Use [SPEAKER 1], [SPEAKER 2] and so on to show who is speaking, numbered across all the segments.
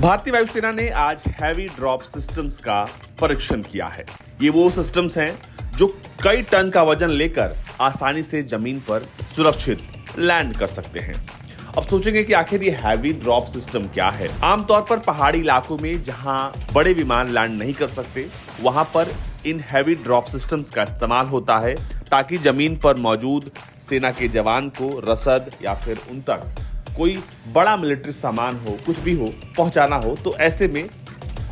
[SPEAKER 1] भारतीय वायुसेना ने आज हैवी ड्रॉप सिस्टम्स का परीक्षण किया है। ये वो सिस्टम्स हैं जो कई टन का वजन लेकर आसानी से जमीन पर सुरक्षित लैंड कर सकते हैं। अब सोचेंगे कि आखिर ये हैवी ड्रॉप सिस्टम क्या है। आमतौर पर पहाड़ी इलाकों में जहां बड़े विमान लैंड नहीं कर सकते, वहां पर इन हैवी ड्रॉप सिस्टम्स का इस्तेमाल होता है ताकि जमीन पर मौजूद सेना के जवान को रसद या फिर उन तक कोई बड़ा मिलिट्री सामान हो, कुछ भी हो, पहुंचाना हो, तो ऐसे में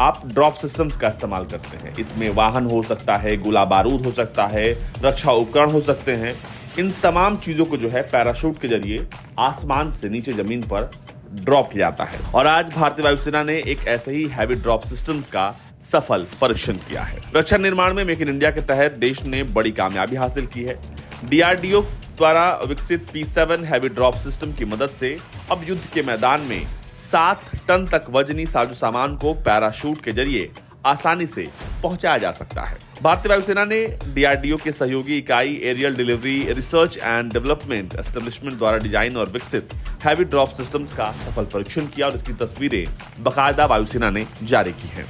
[SPEAKER 1] आप ड्रॉप सिस्टम्स का इस्तेमाल करते हैं। इसमें वाहन हो सकता है, गोला बारूद हो सकता है, रक्षा उपकरण हो सकते हैं। इन तमाम चीजों को जो है पैराशूट के जरिए आसमान से नीचे जमीन पर ड्रॉप किया जाता है। और आज भारतीय वायुसेना ने एक ऐसे ही हैवी ड्रॉप सिस्टम्स का सफल परीक्षण किया है। रक्षा निर्माण में मेक इन इंडिया के तहत देश ने बड़ी कामयाबी हासिल की है। डीआरडीओ द्वारा विकसित P7 हैवी ड्रॉप सिस्टम की मदद से अब युद्ध के मैदान में 7 टन तक वजनी साजो सामान को पैराशूट के जरिए आसानी से पहुंचाया जा सकता है। भारतीय वायुसेना ने डीआरडीओ के सहयोगी इकाई aerial delivery research and development establishment द्वारा डिजाइन और विकसित हैवी ड्रॉप सिस्टम्स का सफल परीक्षण किया और इसकी तस्वीरें बाकायदा वायुसेना ने जारी की हैं।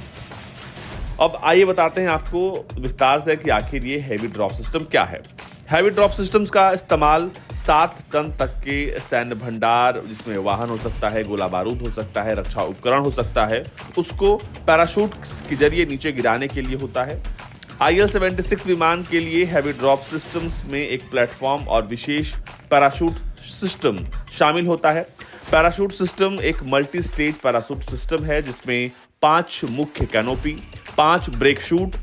[SPEAKER 1] अब आइए बताते हैं आपको विस्तार से कि आखिर ये हैवी ड्रॉप सिस्टम क्या है। हैवी ड्रॉप सिस्टम्स का इस्तेमाल 7 टन तक के सैन्य भंडार, जिसमें वाहन हो सकता है, गोला बारूद हो सकता है, रक्षा उपकरण हो सकता है, उसको पैराशूट के जरिए नीचे गिराने के लिए होता है। IL-76 विमान के लिए हैवी ड्रॉप सिस्टम्स में एक प्लेटफॉर्म और विशेष पैराशूट सिस्टम शामिल होता है। पैराशूट सिस्टम एक मल्टी स्टेज पैराशूट सिस्टम है जिसमें 5 मुख्य कैनोपी, 5 ब्रेक शूट,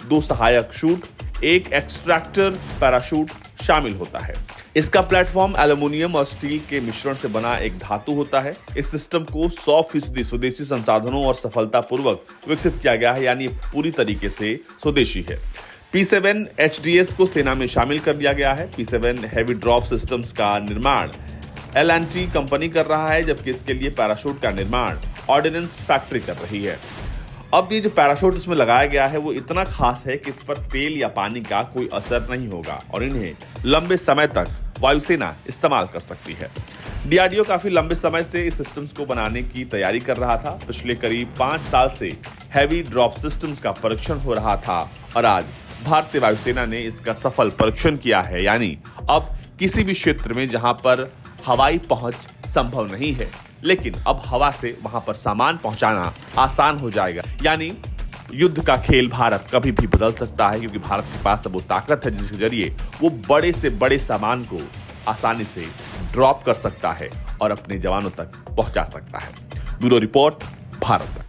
[SPEAKER 1] 2 सहायक शूट, 1 एक्सट्रैक्टर पैराशूट शामिल होता है। इसका प्लेटफॉर्म एल्युमिनियम और स्टील के मिश्रण से बना एक धातु होता है। इस सिस्टम को 100% स्वदेशी संसाधनों और सफलतापूर्वक विकसित किया गया है, यानी पूरी तरीके से स्वदेशी है। P7 HDS को सेना में शामिल कर लिया गया है। P7 हैवी ड्रॉप सिस्टम्स का निर्माण L&T कंपनी कर रहा है, जबकि इसके लिए पैराशूट का निर्माण ऑर्डिनेंस फैक्ट्री कर रही है। अब ये जो पैराशूट इसमें लगाया गया है वो इतना खास है कि इस पर तेल या पानी का कोई असर नहीं होगा और इन्हें लंबे समय तक वायुसेना इस्तेमाल कर सकती है। डीआरडीओ काफी लंबे समय से इस सिस्टम्स को बनाने की तैयारी कर रहा था। पिछले करीब 5 साल से हैवी ड्रॉप सिस्टम्स का परीक्षण हो रहा था और आज भारतीय वायुसेना ने इसका सफल परीक्षण किया है। यानी अब किसी भी क्षेत्र में जहां पर हवाई पहुंच संभव नहीं है, लेकिन अब हवा से वहां पर सामान पहुंचाना आसान हो जाएगा। यानी युद्ध का खेल भारत कभी भी बदल सकता है, क्योंकि भारत के पास अब वो ताकत है जिसके जरिए वो बड़े से बड़े सामान को आसानी से ड्रॉप कर सकता है और अपने जवानों तक पहुंचा सकता है। Bureau report, Bharat.